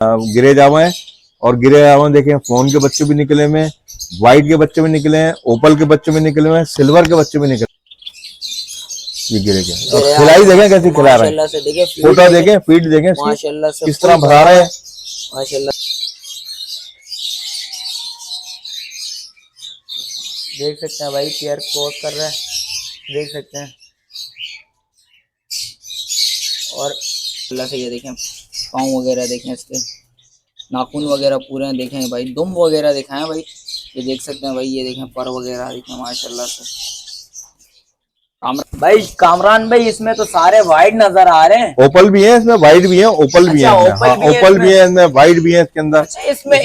गिरे जावे हैं। और गिरे जावे देखें, फोन के बच्चे भी निकले हुए हैं, व्हाइट के बच्चे भी निकले हैं, ओपल के बच्चे भी निकले हुए हैं, सिल्वर के बच्चे भी निकले। ये गिरे के और खिलाई देखें कैसे खिला रहे हैं, फोटो देखें, फीड देखें माशाल्लाह से किस तरह भरा रहे हैं माशाल्लाह। देख सकते हैं भाई, पेयर क्रॉस कर रहा है, देख सकते हैं। और अल्लाह से ये देखें, पाँव वगैरह देखें, इसके नाखून वगैरह पूरे हैं, देखें भाई, दुम वगैरह दिखाएं भाई, ये देख सकते हैं भाई, ये देखें पर वगैरह देखें माशाल्लाह से। भाई कामरान भाई, इसमें तो सारे वाइट नजर आ रहे हैं। ओपल भी है इसमें, वाइट भी है, ओपल भी है, ओपल भी है इसमें, वाइट भी है इसके अंदर। इसमें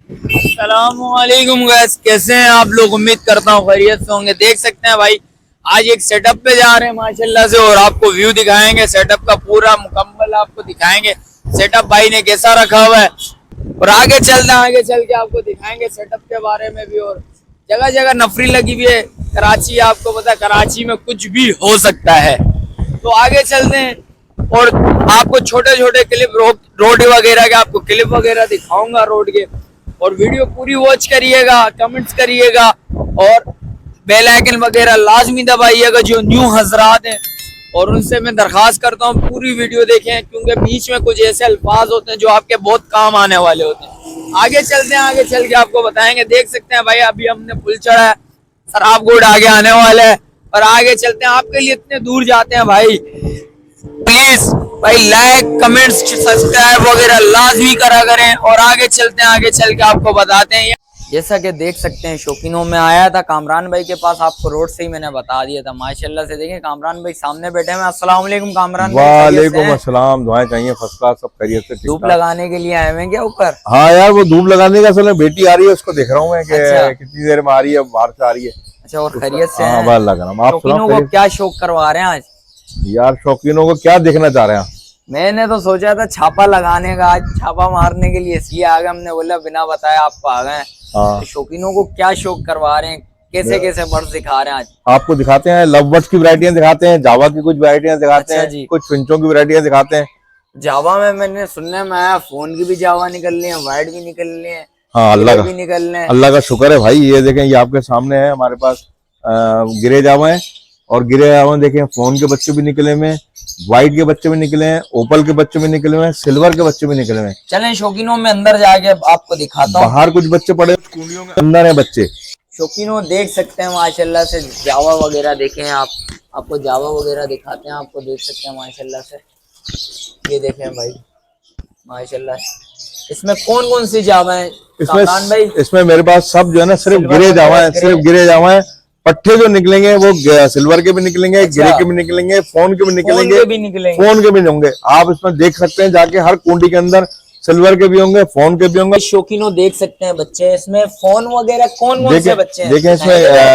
अस्सलामुअलैकुम गाइस, कैसे हैं आप लोग? उम्मीद करता हूँ खैरियत से होंगे। देख सकते हैं भाई, आज एक सेटअप पे जा रहे हैं माशाल्लाह से, और आपको व्यू दिखाएंगे, सेटअप का पूरा मुकम्मल आपको दिखाएंगे, सेटअप भाई ने कैसा रखा हुआ है। और आगे चलते हैं, आगे चल के आपको दिखाएंगे सेटअप के बारे में भी। और जगह जगह नफरी लगी हुई है, कराची आपको पता है, कराची में कुछ भी हो सकता है। तो आगे चलते हैं और आपको छोटे छोटे क्लिप रोड वगैरह के, आपको क्लिप वगैरह दिखाऊंगा रोड के। और वीडियो पूरी वॉच करिएगा, कमेंट्स करिएगा और बेल आइकन वगैरह लाजमी दबाइएगा जो न्यू हजरात हैं। और उनसे मैं दरख्वास्त करता हूँ पूरी वीडियो देखें, क्योंकि बीच में कुछ ऐसे अल्फाज होते हैं जो आपके बहुत काम आने वाले होते हैं। आगे चलते हैं, आगे चल के आपको बताएंगे। देख सकते हैं भाई, अभी हमने पुल चढ़ा है, सराबगोड आगे आने वाला है। और आगे चलते हैं, आपके लिए इतने दूर जाते हैं भाई, प्लीज भाई लाइक कमेंट्स सब्सक्राइब वगैरह लाजमी करा करें। और आगे चलते हैं, आगे चल के आपको बताते हैं। जैसा कि देख सकते हैं, शौकीनों में आया था कामरान भाई के पास, आपको रोड से ही मैंने बता दिया था माशाल्लाह से। देखें कामरान भाई सामने बैठे हैं। अस्सलाम वालेकुम कामरान भाई। वालेकुम अस्सलाम, दुआएं चाहिए, फर्स्ट क्लास, सब खैरियत से। धूप लगाने के लिए आए हुए क्या ऊपर? हाँ यार, वो धूप लगाने का असल में बेटी आ रही है, उसको देख रहा हूँ मैं कि कितनी देर में आ रही है, बाहर से आ रही है। अच्छा, और खैरियत से? हाँ, बाहर लग रहा हूँ। आप शौकीनों को क्या शौक करवा रहे हैं आज? यार शौकीनों को क्या देखना चाह रहे हैं? मैंने तो सोचा था छापा लगाने का, आज छापा मारने के लिए इसलिए आ गए। हमने बोला बिना बताए आपको आ गए। तो शौकीनों को क्या शौक करवा रहे हैं, कैसे कैसे बर्ड्स दिखा रहे हैं आज? आपको दिखाते हैं, लव बर्ड्स की वैरायटियां दिखाते हैं, जावा की कुछ वैरायटियां दिखाते हैं, कुछ फिंचों की वैरायटियां दिखाते हैं। जावा में मैंने सुनने में आया, फोन की भी जावा निकल रही है, वाइट भी निकल रही है। हाँ, अल्लाह भी निकल रहे हैं। अल्लाह का शुक्र है भाई। ये देखें, ये आपके सामने है हमारे पास गिरे जावा है। और गिरे जावा देखें, फोन के बच्चे भी निकले हुए हैं, व्हाइट के बच्चे भी निकले हैं, ओपल के बच्चे भी निकले हुए हैं, सिल्वर के बच्चे भी निकले हुए हैं। चलें शौकीनों में अंदर जाके आपको दिखाता हूँ। बाहर कुछ बच्चे पड़े कुंडियों के अंदर है बच्चे। शौकीनों देख सकते हैं माशाल्लाह से, जावा वगैरह देखें आप, आपको जावा वगैरह दिखाते हैं, आपको देख सकते हैं माशाल्लाह से। ये देखें भाई माशाल्लाह, इसमें कौन कौन सी जावा है कामरान भाई? इसमें मेरे पास सब जो है ना, सिर्फ गिरे जावा है, सिर्फ गिरे जावा है। पट्टे जो निकलेंगे वो सिल्वर के भी निकलेंगे, गिरे के भी निकलेंगे, फोन के भी निकलेंगे, फोन के भी होंगे। आप इसमें देख सकते हैं जाके, हर कुंडी के अंदर सिल्वर के भी होंगे, फोन के भी होंगे। शौकीनों देख सकते हैं बच्चे, इसमें फोन वगैरह कौन कौन से बच्चे हैं? देखें,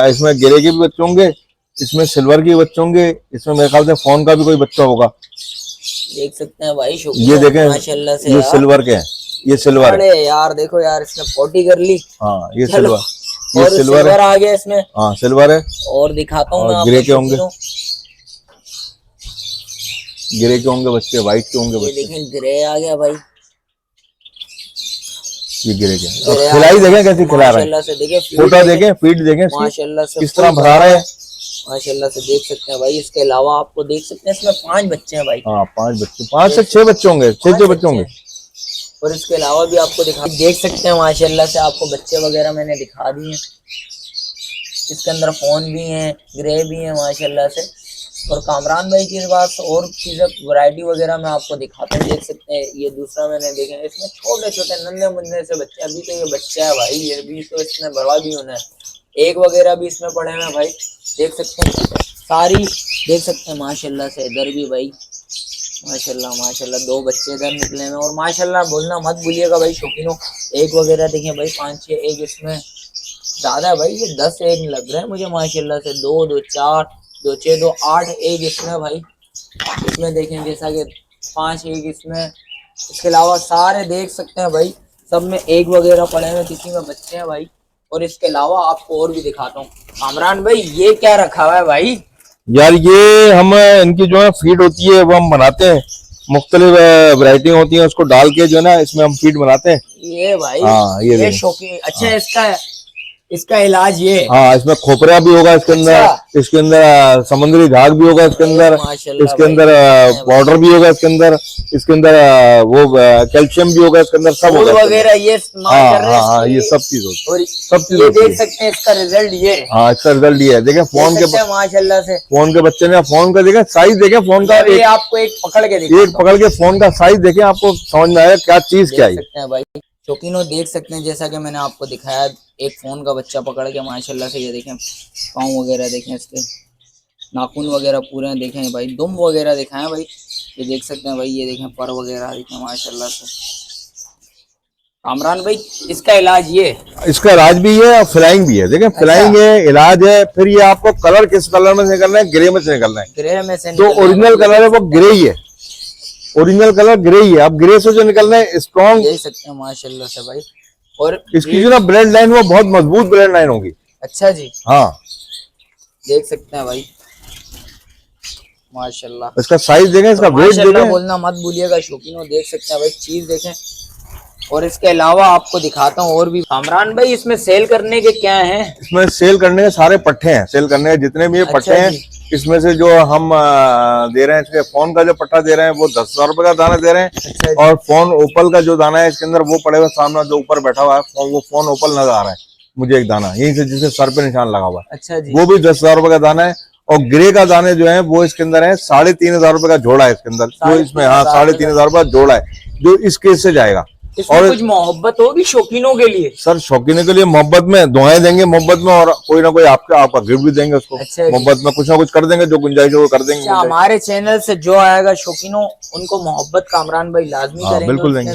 इसमें गिरे के भी बच्चे होंगे, इसमें सिल्वर के बच्चे होंगे, इसमें मेरे ख्याल से फोन का भी कोई बच्चा होगा। देख सकते हैं भाई, ये देखें माशाल्लाह से, ये सिल्वर के हैं, ये सिल्वर। अरे यार देखो यार, इसने पोटी कर ली। हाँ, ये सिल्वर, ये और सिल्वर आ गया इसमें। हाँ, सिल्वर है। और दिखाता हूँ मैं, गिरे के होंगे, गिरे के होंगे बच्चे, व्हाइट के होंगे बच्चे। देखें ग्रे आ गया भाई, ये गिरे के। खिलाई देखें कैसे खिला रहे हैं, फोटो देखें, फीड देखें माशाल्लाह से, किस तरह भरा रहे हैं माशाल्लाह से। देख सकते हैं भाई, इसके अलावा आपको देख सकते हैं इसमें 5 बच्चे हैं भाई। हाँ, 5 बच्चे, 5 से 6 बच्चे होंगे, 6 बच्चे होंगे। और इसके अलावा भी आपको देख सकते हैं माशाल्लाह से, आपको बच्चे वगैरह मैंने दिखा दिए। इसके अंदर फोन भी हैं, ग्रे भी हैं माशाल्लाह से। और कामरान भाई की पास और चीजें वैरायटी वगैरह मैं आपको दिखाता हूँ। देख सकते हैं, ये दूसरा मैंने देखे, इसमें छोटे छोटे नन्हे मुन्ने से बच्चे। अभी तो ये बच्चा है भाई, ये भी तो इसने बड़ा भी होना है। एक वगैरह भी इसमें पड़े हैं भाई, देख सकते हैं सारी, देख सकते हैं माशाल्लाह से। इधर भी भाई माशाल्लाह माशाल्लाह 2 बच्चे इधर निकले हैं। और माशाल्लाह बोलना मत भूलिएगा भाई शौकीनों, एक वगैरह देखें भाई, 5-6 एक इसमें ज्यादा है भाई, ये 10 एक लग रहे हैं मुझे माशाल्लाह से। 2 2 4 2 6 2 8 एक इसमें भाई। इसमें देखें जैसा कि 5 एक इसमें। इसके अलावा सारे देख सकते हैं भाई, सब में एक वगैरह पड़े हैं, किसी में बच्चे हैं भाई। और इसके अलावा आपको और भी दिखाता हूँ कामरान भाई, ये क्या रखा हुआ है भाई? यार ये हम, इनकी जो है फीड होती है वो हम बनाते हैं मुख्तलिफ वैरायटी होती है, उसको डाल के जो है ना इसमें हम फीड बनाते हैं। ये भाई हाँ ये शौकीन। अच्छा इसका इलाज ये। हाँ इसमें खोपरा भी होगा इसके अंदर। अच्छा। इसके अंदर समुद्री घाग भी होगा इसके अंदर। इसके अंदर पाउडर भी होगा इसके अंदर। इसके अंदर वो कैल्शियम भी होगा इसके अंदर, सब होगा वगैरह ये। हाँ ये सब चीज होती है, सब चीज देख सकते हैं इसका रिजल्ट ये। हाँ इसका रिजल्ट ये है। देखें फोन के माशाल्लाह से फोन के बच्चे ने फोन का देखें साइज, देखें फोन का आपको एक पकड़ के फोन का साइज देखें, आपको समझ में आएगा क्या चीज क्या है भाई। शौकीनों देख सकते हैं जैसा कि मैंने आपको दिखाया, एक फोन का बच्चा पकड़ के माशाल्लाह से ये देखें पाँव वगैरह देखें, इसके नाखून वगैरह पूरे हैं देखें भाई, दुम वगैरह दिखाएं भाई, ये देख सकते हैं भाई, ये देखें पर वगैरह देखें माशाल्लाह से। कामरान भाई इसका इलाज ये, इसका इलाज भी है और फ्लाइंग भी है। देखें फ्लाइंग है, इलाज है। फिर ये आपको कलर किस कलर में से निकलना है? ग्रे में से निकलना है। ग्रे में से जो ओरिजिनल कलर है वो ग्रे ही है, ओरिजिनल कलर ग्रे ही है। अब ग्रे से जो निकलना है स्ट्रॉन्ग, देख सकते हैं माशाल्लाह से भाई। और इसकी जो ना ब्लड लाइन वो बहुत मजबूत ब्लड लाइन होगी। अच्छा जी, हाँ देख सकते हैं भाई माशाल्लाह। इसका साइज देखें, इसका वेट देखें, बोलना मत भूलिएगा शौकीनों, देख सकते हैं भाई चीज देखें। और इसके अलावा आपको दिखाता हूँ और भी। कामरान भाई इसमें सेल करने के क्या हैं? इसमें सेल करने के सारे पट्टे हैं, सेल करने के जितने भी ये पट्टे हैं, इसमें से जो हम दे रहे हैं, इसके फोन का जो पट्टा दे रहे हैं वो 10,000 रुपए का दाना दे रहे हैं। अच्छा और फोन ओपल का जो दाना है इसके अंदर वो पड़ेगा सामने, जो ऊपर बैठा हुआ है वो फोन ओपल नजर आ रहा है मुझे, एक दाना यहीं से जिसके सर पे निशान लगा हुआ है। अच्छा जी, वो भी 10,000 रुपए का दाना है। और ग्रे का दाने जो है वो इसके अंदर है 3,500 रुपए का जोड़ा है इसके अंदर, जो इसमें 3,500 रुपए का जोड़ा है जो इस केस से जाएगा। और कुछ मोहब्बत होगी शौकीनों के लिए? सर शौकीनों के लिए मोहब्बत में दुआएं देंगे, मोहब्बत में, और कोई ना कोई आपका गिफ्ट भी देंगे उसको। अच्छा मोहब्बत में कुछ ना कुछ कर देंगे, जो गुंजाइश हो वो कर देंगे। हमारे चैनल से जो आएगा शौकीनों उनको मोहब्बत कामरान भाई लाजमी करेंगे, बिल्कुल देंगे,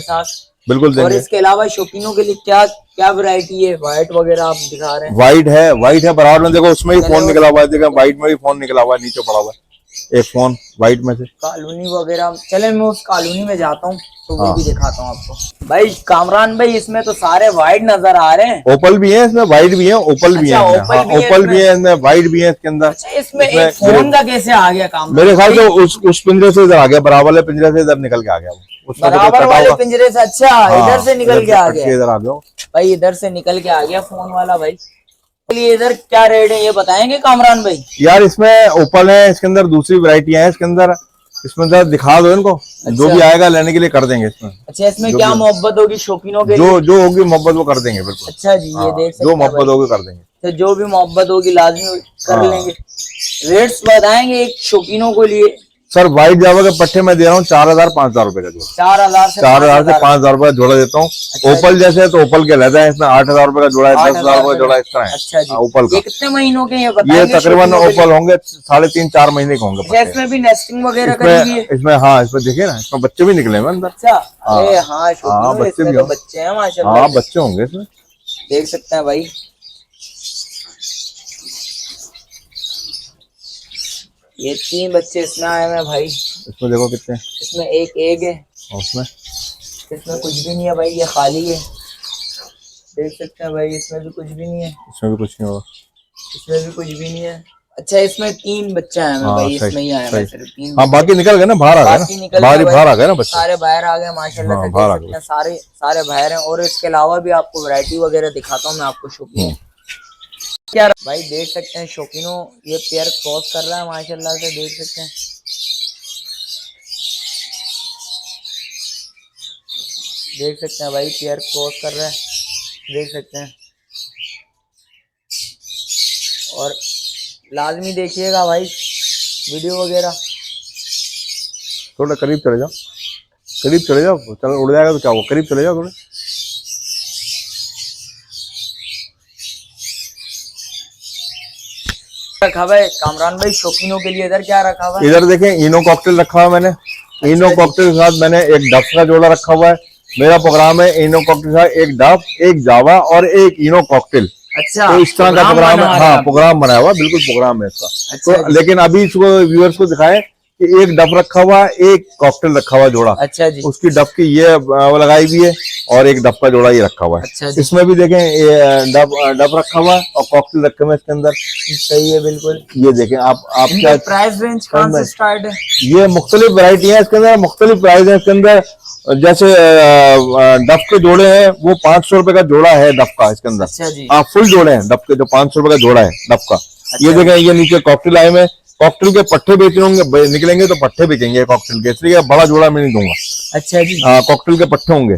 बिल्कुल देंगे। और इसके अलावा शौकीनों के लिए क्या क्या वैरायटी है? व्हाइट वगैरह आप दिखा रहे हैं? व्हाइट है बराबर में, देखो उसमें ही फोन निकला हुआ है, देखो व्हाइट में भी फोन निकला हुआ है, नीचे पड़ा हुआ है एक फोन व्हाइट में से। कॉलोनी वगैरह, चले मैं उस कॉलोनी में जाता हूँ तो वो भी दिखाता हूँ आपको। भाई कामरान भाई इसमें तो सारे व्हाइट नजर आ रहे हैं। ओपल भी है इसमें, व्हाइट भी है, ओपल भी है, ओपल भी है इसमें, व्हाइट भी है इसके अंदर। अच्छा, इसमें एक फोन का कैसे आ गया काम? मेरे ख्याल से उस पिंजरे से इधर आ गया, बराबर वाले पिंजरे से इधर निकल के आ गया, बराबर वाले पिंजरे से। अच्छा इधर से निकल के आ गया, इधर आ गया भाई, इधर से निकल के आ गया फोन वाला भाई। चलिए इधर क्या रेट है ये बताएंगे कामरान भाई? यार इसमें ओपल है, इसके अंदर दूसरी वैरायटियां हैं इसके अंदर, इसमें जरा दिखा दो इनको। अच्छा। जो भी आएगा लेने के लिए कर देंगे इसमें। अच्छा इसमें क्या मोहब्बत होगी शौकीनों के लिए? जो होगी मोहब्बत वो कर देंगे बिल्कुल। अच्छा जी, ये देख सकते जो मोहब्बत होगी कर देंगे, तो जो भी मोहब्बत होगी लाजमी कर लेंगे। रेट्स बताएंगे एक शौकीनों के लिए? सर व्हाइट जावा के पट्टे में दे रहा हूँ 4,000 5,000 रुपए का जोड़ा। 4,000 से 5,000 रुपए का जोड़ा देता हूँ। ओपल जैसे तो ओपल के रहता है, इसमें 8,000 रुपए का जोड़ा है, 10,000 रुपए का जोड़ा इस तरह है। अच्छा जी, ओपल का। कितने महीनों के ये तकरीबन ओपल होंगे 3.5-4 महीने के होंगे। इसमें भी नेस्टिंग वगैरह करेंगे? इसमें हाँ, इसमें देखिए ना, इसमें बच्चे भी निकले हैं अंदर। अच्छा हाँ बच्चे हैं माशाल्लाह। हाँ बच्चे होंगे इसमें, देख सकते हैं भाई। ये 3 बच्चे इसमें आए हैं भाई। इसमें देखो कितने, इसमें एक एग है, उसमें कुछ भी नहीं है भाई, ये खाली है। देख सकते हैं भाई, इसमें भी कुछ भी नहीं है, इसमें भी कुछ नहीं होगा, इसमें भी कुछ भी नहीं है। अच्छा इसमें 3 बच्चे आए हैं भाई, इसमें ही आए हैं सिर्फ 3। हाँ बाकी निकल गए ना, बाहर आ गए ना, बाहर आ गए ना बच्चे, सारे बाहर आ गए माशाल्लाह से। देख सकते हैं सारे बाहर हैं। और इसके अलावा भी आपको वैरायटी वगैरह दिखाता हूँ मैं आपको शौकीन। क्या भाई देख सकते हैं शौकीनों, ये पेयर क्रॉस कर रहा है माशाल्लाह से, देख सकते हैं। देख सकते हैं भाई पेयर क्रॉस कर रहा है, देख सकते हैं। और लाजमी देखिएगा भाई वीडियो वगैरह। थोड़ा करीब चले जाओ, चल उड़ जाएगा तो क्या हुआ, करीब चले जाओ थोड़े। रखा हुआ है कामरान भाई शौकीनों के लिए? इधर क्या रखा हुआ है? इधर देखें इनो कॉकटेल रखा हुआ है मैंने। इनो कॉकटेल के साथ मैंने एक डफ का जोड़ा रखा हुआ है। मेरा प्रोग्राम है इनो कॉकटेल के साथ एक डफ, एक जावा और एक इनो कॉकटेल। अच्छा तो इस तरह का प्रोग्राम है। हाँ प्रोग्राम बनाया हुआ, बिल्कुल प्रोग्राम है इसका। तो लेकिन अभी इसको व्यूअर्स को दिखाएं कि एक डफ रखा हुआ है, एक कॉकटेल रखा हुआ है जोड़ा। अच्छा जी। उसकी डफ की ये वो लगाई हुई है और एक डफ का जोड़ा ये रखा हुआ है। अच्छा जी। इसमें भी देखें ये डफ रखा हुआ है और कॉकटेल रखे हुए हैं इसके अंदर। सही है बिल्कुल। ये देखें आप क्या प्राइस रेंज कहाँ से स्टार्ट है? ये मुख्तलिफ वैरायटी है इसके अंदर, मुख्तलिफ प्राइस है इसके अंदर। जैसे डफ के जोड़े हैं वो 500 रुपए का जोड़ा है डफ का इसके अंदर। अच्छा जी। हाँ फुल जोड़े हैं डफ के, जो 500 रुपए का जोड़ा है डफ का। ये देखें ये नीचे कॉकटेल आए में, कॉकटेल के पट्टे बेच होंगे, निकलेंगे तो पट्टे बिकेंगे कॉकटेल के, इसलिए बड़ा जोड़ा मैं नहीं दूंगा। अच्छा जी। हाँ कॉकटेल के पट्टे होंगे।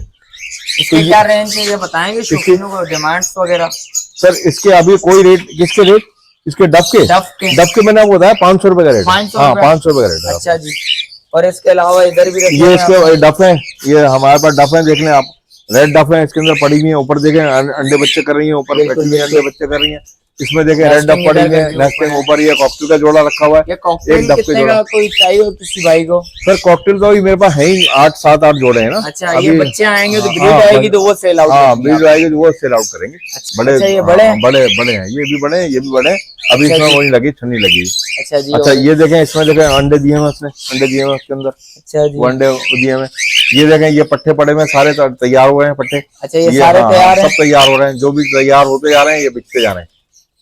इसके क्या रेंज है ये बताएंगे, शौकीनों को डिमांड्स वगैरह? सर इसके अभी कोई रेट, किसके रेट? इसके डफ के मैंने आपको बताया 500 रुपए का रेट। 500 हाँ 500 रुपए का रेट। अच्छा जी। और इसके अलावा इधर भी ये इसके डफ है, ये हमारे पास डफ है, देख लें आप, रेड डफ है इसके अंदर पड़ी हुई है। ऊपर देखें अंडे बच्चे कर रही है, ऊपर अंडे बच्चे कर रही है। इसमें देखें रेड डफ पड़ी हुई है, नेस्टिंग ऊपर ये कॉकटेल का जोड़ा रखा हुआ है। एक डफ के जोड़ा कोई चाहिए हो किसी भाई को? सर कॉकटेल तो मेरे पास है ही 8-7-8 जोड़े हैं ना। अच्छा ये बच्चे आएंगे तो ब्रीड आएगी तो वो सेल आउट? हाँ ब्रीड आएगी तो वो सेल आउट करेंगे। बड़े ये बड़े बड़े हैं, ये भी बड़े हैं, ये भी बड़े हैं। अभी इसमें वो नहीं लगी, छन्नी लगी। अच्छा जी। अच्छा ये देखें इसमें देखें अंडे दिए हैं उसने, अंडे दिए हैं उसके अंदर। अच्छा जी। वो अंडे दिए हैं। ये देखें ये पट्टे पड़े हुए सारे तैयार हुए हैं पट्टे। अच्छा ये सारे तैयार हैं? सब तैयार हो रहे हैं, जो भी तैयार होते जा रहे हैं ये बिकते जा रहे हैं।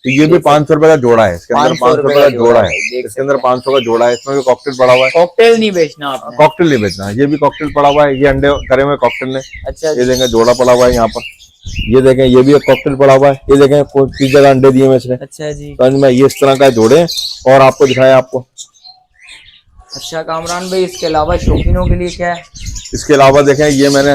तो ये भी 500 रुपए का जोड़ा है, इसके अंदर 500 रुपए का जोड़ा है, इसके अंदर 500 का जोड़ा है। इसमें भी कॉकटेल पड़ा हुआ है। कॉकटेल नहीं बेचना आपने? कॉकटेल नहीं बेचना, ये भी कॉकटेल पड़ा हुआ है, ये अंडे करे हुए कॉकटेल ने। अच्छा ये देखें जोड़ा पड़ा हुआ है यहाँ पर, ये देखें ये भी एक कॉकटेल पड़ा हुआ है। ये देखें 30 जगह अंडे दिए हुए इसने। अच्छा जी। समझ में? ये इस तरह का जोड़े हैं और आपको दिखाया आपको। अच्छा कामरान भाई इसके अलावा शौकीनों के लिए क्या है? इसके अलावा देखें ये मैंने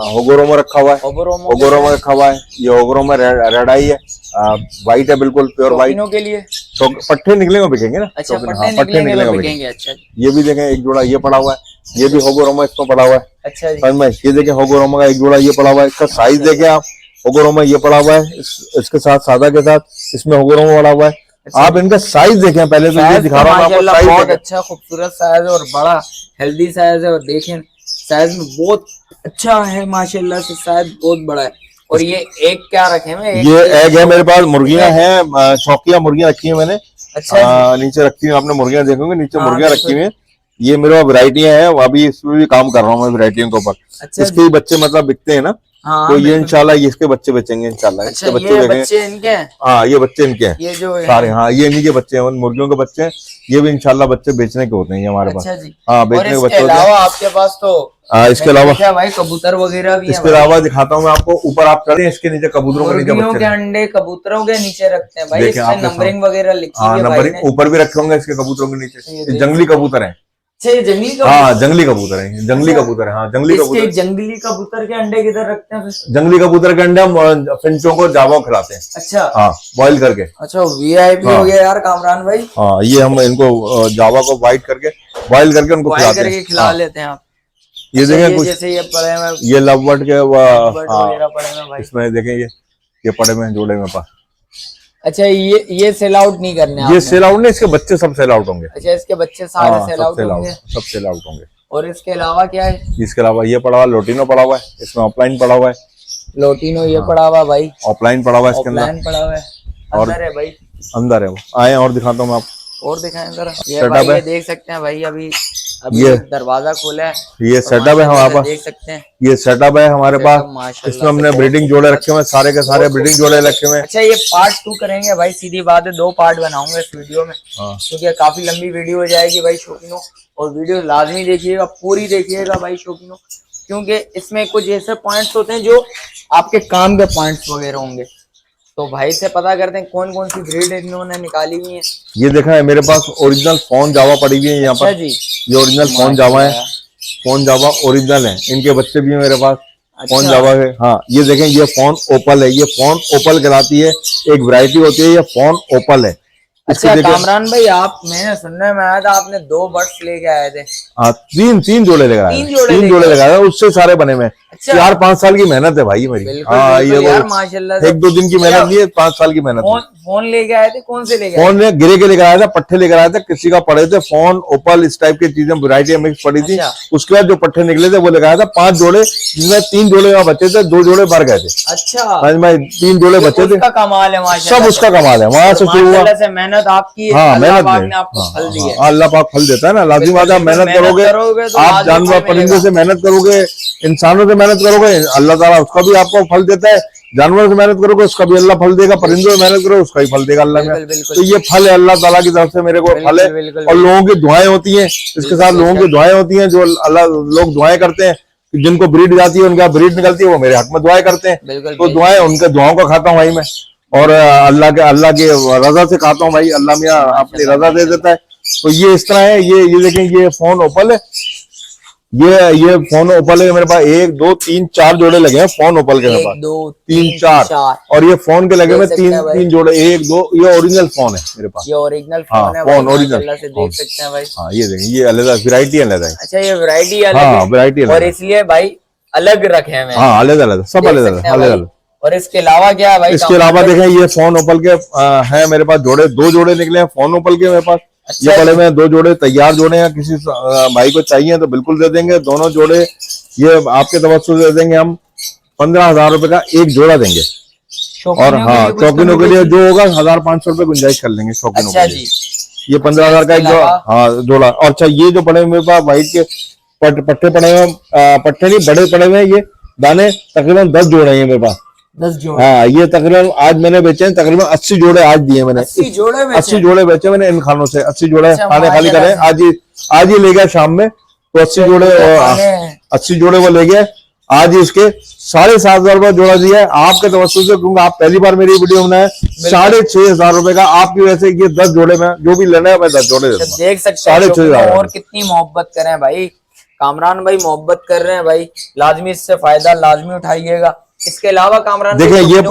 होगोरोमो रखा हुआ है, होगोरोमो रखा हुआ है। ये होगोरोमो रेड आई है, व्हाइट है बिल्कुल प्योर व्हाइट। के लिए पट्टे निकलेंगे बिकेंगे ना। अच्छा पट्टे निकलेंगे बिकेंगे। अच्छा ये भी देखें एक जोड़ा ये पड़ा हुआ है, ये भी होगोरोमो इसमें पड़ा हुआ है। अच्छा समझ में? ये देखें होगोरोमो का एक जोड़ा ये पड़ा हुआ है। इसका साइज देखें आप, होगोरोमो ये पड़ा हुआ है, इसके साथ सादा के साथ इसमें होगोरोमो पड़ा हुआ है। आप इनका साइज देखें पहले तो, ये दिखा रहा हूँ आपको साइज। बहुत अच्छा खूबसूरत साइज है और बड़ा हेल्दी साइज है। और देखें साइज में बहुत अच्छा है माशाल्लाह से, साइज बहुत बड़ा है। और ये एग क्या रखे हैं? ये एग है मेरे पास, मुर्गियां हैं, शौकिया मुर्गियां रखी है मैंने। अच्छा नीचे रखी हुई आपने मुर्गियां देखोगे, नीचे मुर्गियां रखी हुई है। ये मेरे पास वैरायटियां हैं, अभी इसमें भी काम कर रहा हूँ मैं वैरायटियों के ऊपर। अच्छा इसके बच्चे मतलब बिकते हैं ना। हाँ, तो ये इंशाल्लाह ये इसके बच्चे बेचेंगे इंशाल्लाह। अच्छा, इसके बच्चे ये बच्चे इनके हैं? हाँ ये बच्चे इनके हैं, ये जो सारे। हाँ ये इन्हीं के बच्चे हैं, मुर्गियों के बच्चे हैं। ये भी इंशाल्लाह बच्चे बेचने के होते हैं हमारे पास। अच्छा जी। हाँ बेचने के बच्चे होते हैं। आपके पास तो इसके अलावा क्या भाई कबूतर वगैरह भी? इसके अलावा दिखाता हूँ मैं आपको, ऊपर आप चलें, इसके नीचे कबूतरों के नीचे बच्चे अंडे कबूतरों के नीचे रखते हैं भाई। इसमें नंबरिंग वगैरह लिखी है, नंबरिंग ऊपर भी रखे होंगे इसके कबूतरों के नीचे। जंगली कबूतर है। जंगली कबूतर? हाँ जंगली कबूतर है, जंगली कबूतर है। हाँ जंगली कबूतर। जंगली कबूतर के अंडे किधर रखते हैं? जंगली कबूतर के अंडे हम फिंचों को जावा खिलाते हैं। अच्छा हाँ बॉइल करके। अच्छा VIP हो गया यार कामरान भाई। हाँ ये हम इनको जावा को बॉइल करके उनको खिला लेते हैं आप। ये देखें कुछ जैसे ये पड़े हैं, ये लव बर्ड के वगैरह पड़े हैं भाई। इसमें देखें ये पड़े हुए जोड़े में पास। अच्छा ये सेल आउट नहीं करने? ये सेल आउट नहीं, इसके बच्चे सब सेल आउट होंगे। अच्छा इसके बच्चे सारे सेल आउट होंगे? सब सेल आउट होंगे। और इसके अलावा क्या है? इसके अलावा ये पड़ा हुआ लोटिनो पड़ा हुआ है, इसमें ऑफलाइन पड़ा हुआ है। लोटिनो ये पड़ा हुआ भाई, ऑफलाइन पड़ा हुआ है इसके अंदर। ऑफलाइन पड़ा हुआ है, अंदर है भाई, अंदर है वो। आए और दिखाता हूँ मैं आपको, और दिखाएं जरा। ये भाई ये देख सकते हैं भाई, अभी ये दरवाजा खोला है, ये सेटअप है हमारे पास, देख सकते हैं ये सेटअप है हमारे पास। इसमें हमने ब्रीडिंग जोड़े रखे हुए, सारे के सारे ब्रीडिंग जोड़े रखे हुए। अच्छा ये पार्ट 2 करेंगे भाई, सीधी बात है, 2 पार्ट बनाऊंगा इस वीडियो में, क्योंकि काफी लंबी वीडियो हो जाएगी भाई शौकीनों। और वीडियो लाजमी देखिएगा, पूरी देखिएगा भाई शौकीनों, क्योंकि इसमें कुछ ऐसे पॉइंट्स होते हैं जो आपके काम के पॉइंट्स वगैरह होंगे। तो भाई से पता करते हैं कौन कौन सी ब्रीड इन्होंने निकाली हुई है। ये देखा है मेरे पास ओरिजिनल फोन जावा पड़ी हुई है यहाँ पर। जी ये ओरिजिनल फोन जावा है, फोन जावा ओरिजिनल है, इनके बच्चे भी हैं मेरे पास। फोन जावा है। हाँ ये देखें, ये फोन ओपल है, ये फोन ओपल कहलाती है, एक वैरायटी होती है, ये फोन ओपल है। अच्छा कामरान भाई, आप मैंने सुनने में आया था आपने 2 बर्ड्स लेके आए थे। हाँ तीन जोड़े लेकर आए, 3 जोड़े लगाए, उससे सारे बने में। अच्छा 4-5 साल की मेहनत है भाई मेरी। हाँ ये यार माशाल्लाह, 1-2 दिन की मेहनत नहीं है, 5 साल की मेहनत। फोन लेके आए थे, कौन से लेके आए? फोन ने गिरे के लेकर आया था, पट्टे लेकर आया था, किसी का पड़े थे, फोन ओपल इस टाइप की चीजें वैरायटी मिक्स पड़ी थी। उसके बाद जो पट्टे निकले थे वो लगाया था 5 जोड़े, जिसमें 3 जोड़े वहाँ बचे थे, 2 जोड़े मर गए थे। अच्छा 3 जोड़े बचे थे। कमाल है माशाल्लाह, सब उसका कमाल है, वहां से शुरू हुआ। मेहनत मेहनत आपकी है, हाँ, अल्लाह मेहनत पाक नहीं, ने आपको फल हाँ, दिया है। हाँ, अल्लाह पाक फल देता है ना, लाजिम बात है, आप मेहनत करोगे, तो आप लाजिम जानवर फल परिंदों मिलेगा। से मेहनत करोगे, इंसानों से मेहनत करोगे, अल्लाह ताला उसका भी आपको फल देता है, जानवर से मेहनत करोगे उसका भी अल्लाह फल देगा, परिंदों से मेहनत करोगे उसका भी फल देगा अल्लाह बिल्कुल में। बिल्कुल तो ये फल है अल्लाह ताला की तरफ से मेरे को फल है, बिल्कुल बिल्कुल और लोगों की दुआएं होती हैं, इसके साथ लोगों की दुआएं होती हैं, जो अल्लाह लोग दुआएं करते हैं, जिनको ब्रीड जाती है उनका ब्रीड निकलती है, वो मेरे हक में दुआएं करते हैं, बिल्कुल तो दुआएं उनके दुआओं का खाता हूँ भाई मैं, और अल्लाह के रजा से खाता हूँ भाई, अल्लाह मियाँ अपनी रजा दे देता है। तो ये इस तरह है, ये देखें, ये फोन ओपल है, ये फोन ओपल है मेरे पास, 1 2 3 4 जोड़े लगे हैं फोन ओपल के मेरे 1 पास, 2 3 3 4, 4 और ये फोन के लगे देख हुए सकते हैं भाई। 3 जोड़े, 1 2, ये ओरिजिनल फोन है मेरे पास। ये ओरिजिनल हाँ, फोन है फोन भाई, ओरिजिनल माशाल्लाह से देख सकते हैं भाई। हाँ, ये देखें, ये अलग वैरायटी अलग है। अच्छा, ये वैरायटी अलग हाँ, है वैरायटी अलग और है। इसलिए भाई अलग रखे हैं हाँ, अलग अलग, सब देख अलग सकते हैं अलग भाई। अलग। और इसके अलावा क्या है भाई? इसके अलावा देखें, ये फोन ओपल के है मेरे पास जोड़े, 2 जोड़े निकले हैं फोन ओपल के मेरे पास। अच्छा ये पड़े जी। हुए हैं 2 जोड़े तैयार जोड़े हैं, किसी भाई को चाहिए तो बिल्कुल दे देंगे दोनों जोड़े, ये आपके तवज्जो से दे देंगे हम, 15,000 रुपए का एक जोड़ा देंगे। और शौकीनों के हाँ, लिए कुछ शौकीनों के कमी लिए बेशी? जो होगा 1,500 रुपए गुंजाइश कर लेंगे शौकीनों अच्छा के लिए। जी। ये 15,000 का एक इसके जोड़ा, अलावा? हाँ जोड़ा। और अच्छा, ये जो पड़े हुए मेरे पास व्हाइट के पट्टे पड़े हुए, पट्टे नहीं बड़े पड़े हुए हैं, ये दाने तकरीबन 10 जोड़े हैं ये मेरे पास। 10 जोड़े? हाँ, ये तकरीबन आज मैंने बेचे हैं, तकरीबन 80 जोड़े आज दिए मैंने। 80 जोड़े बेचे? 80 जोड़े बेचे मैंने इन खानों से, 80 जोड़े अच्छा, खाने खाली करे, आज ही ले गया शाम में, तो 80 जोड़े, 80 जोड़े वो ले गया आज ही, इसके 7,500 रुपए जोड़ा दिया है आपके तवज्जो से, क्योंकि आप पहली बार मेरी वीडियो बनाए, 6,500 रुपए का आपकी वजह से ये 10 जोड़े में, जो भी लेना है मैं 10 जोड़े दे दूंगा। देख सकते हैं शौकीनों और कितनी मोहब्बत करें भाई, कामरान भाई मोहब्बत कर रहे हैं भाई, लाजमी इससे फायदा लाजमी उठाइएगा। इसके अलावा कामरान देखिए, ये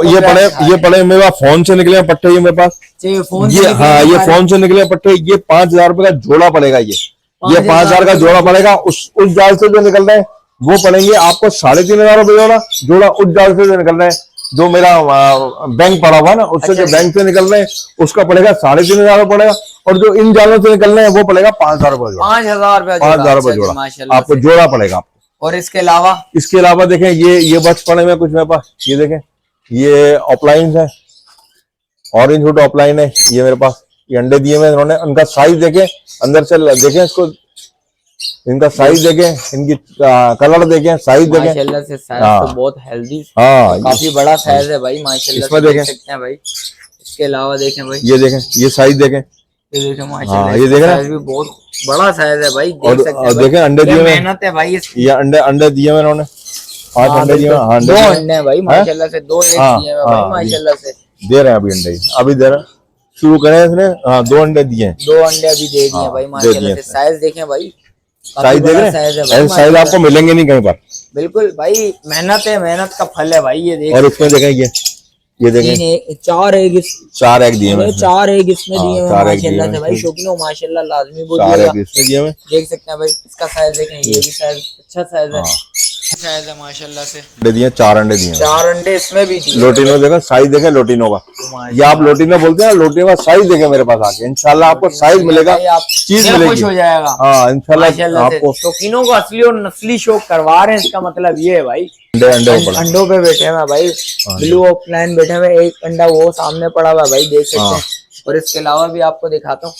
पड़े मेरे पास फोन से निकले हैं पट्टे, ये मेरे पास फोन ये, हाँ, ये फोन से निकले पट्टे, ये 5,000 रुपए का जोड़ा पड़ेगा, ये 5,000 का जोड़ा पड़ेगा। उस जाल से जो निकल रहे हैं वो पड़ेंगे आपको 3,500 रुपए जोड़ा, उस जाल से जो निकल रहे हैं, जो मेरा बैंक पड़ा हुआ ना, उससे जो बैंक से निकल रहे हैं उसका पड़ेगा 3,500 रुपए पड़ेगा, और जो इन जालों से निकल रहे हैं वो पड़ेगा 5,000 रुपए जोड़ा। 5,000 रुपए 5,000 रुपए जोड़ा आपको जोड़ा पड़ेगा आपको। और इसके अलावा देखें, ये बक्स पड़े हुए कुछ मेरे पास, ये देखें, ये ऑफलाइन है, ऑरेंज हुड ऑफलाइन है ये मेरे पास, ये अंडे दिए हुए इन्होंने, उनका साइज देखें, अंदर से देखें इसको, इनका साइज देखें, इनकी कलर देखें, साइज देखें, माशाल्लाह से साइज हाँ, तो बहुत हेल्दी, हाँ, काफी बड़ा साइज है भाई माशाल्लाह इसमें से, देखें, देख सकते हैं भाई। इसके अलावा देखें भाई, ये देखें, ये साइज देखें, ये देखें माशाल्लाह, ये देखें, साइज भी बहुत बड़ा साइज है भाई, देख सकते हैं। देखें अंडे दिए हुए, मेहनत है भाई, ये अंडे दिए हुए इन्होंने, 5 अंडे दिए हुए, 2 अंडे हैं भाई माशाल्लाह से, 2 एग दिए हैं भाई माशाल्लाह से, दे रहे हैं अभी अंडे, अभी दे रहे हैं, शुरू करें इसने, हाँ 2 अंडे दिए हैं, 2 अंडे अभी दे दिए हैं भाई माशाल्लाह से। साइज देखें भाई, साइज देख रहे हैं, ऐसे साइज आपको मिलेंगे नहीं कहीं पर, बिल्कुल भाई, मेहनत है, मेहनत का फल है भाई, ये देख। और इसमें देखें, ये देखें, 4 एग 4 एग दिए हैं, 4 एग इसमें दिए हैं 4 एग दिए माशाल्लाह से भाई, हैं, शौकीनों माशाल्लाह लाजमी 4 बोलिएगा, एग इसमें दिए हैं, देख सकते हैं भाई। इसका साइज देखें, ये भी साइज अच्छा साइज है, साइज है माशाल्लाह से। अंडे दिए, 4 अंडे दिए हैं, 4 अंडे इसमें भी दिए। लोटिनो देखो, साइज देखें लोटिनो का, ये आप लोटिनो बोलते हैं, लोटिनो का साइज देखें मेरे पास आके, इंशाल्लाह आपको साइज मिलेगा, चीज खुश मिलेगी, हो जाएगा। हाँ इंशाल्लाह माशाल्लाह से आपको। शौकीनों को असली और नस्ली शौक करवा रहे हैं, इसका मतलब ये है भाई। अंडों पे बैठे हुए भाई, ब्लू ऑफलाइन बैठे हुए, एक अंडा वो सामने पड़ा हुआ है भाई, देख सकते हैं। और इसके अलावा भी आपको दिखाता हूँ।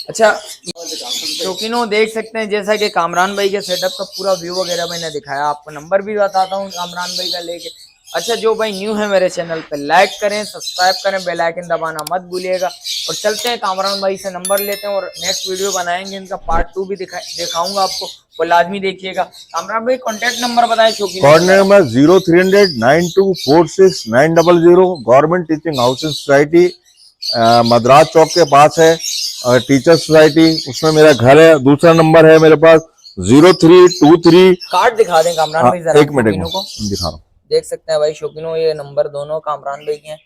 अच्छा शौकीनों देख सकते हैं, जैसा कि कामरान भाई के सेटअप का पूरा व्यू वगैरह मैंने दिखाया, आपको नंबर भी बताता हूँ कामरान भाई का लेके। अच्छा, जो भाई न्यू है मेरे चैनल पे, लाइक करें, सब्सक्राइब करें, बेल आइकन दबाना मत भूलिएगा। और चलते हैं कामरान भाई से नंबर लेते हैं, और नेक्स्ट वीडियो बनाएंगे, इनका पार्ट 2 भी दिखाऊंगा आपको, वो लाजमी देखिएगा। कामरान भाई कॉन्टेक्ट नंबर बताएं शौकीन। Contact number 0300924690, government teaching housing society Madras Chowk के पास है, टीचर सोसाइटी, उसमें मेरा घर है। दूसरा नंबर है मेरे पास 0323। कार्ड दिखा दें कामरान भाई जरा, एक मिनट को दिखा रहा हूँ, देख सकते हैं भाई शौकीनों, ये नंबर दोनों कामरान भाई के हैं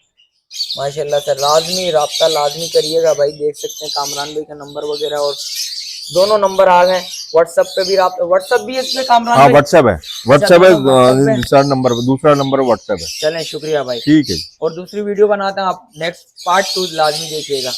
माशाल्लाह से, लाजमी राब्ता लाजमी करिएगा भाई, देख सकते हैं कामरान भाई का नंबर वगैरह, और दोनों नंबर आ गए। व्हाट्सएप पे भी व्हाट्सएप भी है इसमें कामरान भाई? व्हाट्सएप है, दूसरा नंबर व्हाट्सएप है। चलें, शुक्रिया भाई, ठीक है। और दूसरी वीडियो बनाते हैं, आप नेक्स्ट पार्ट 2 लाजमी देखिएगा।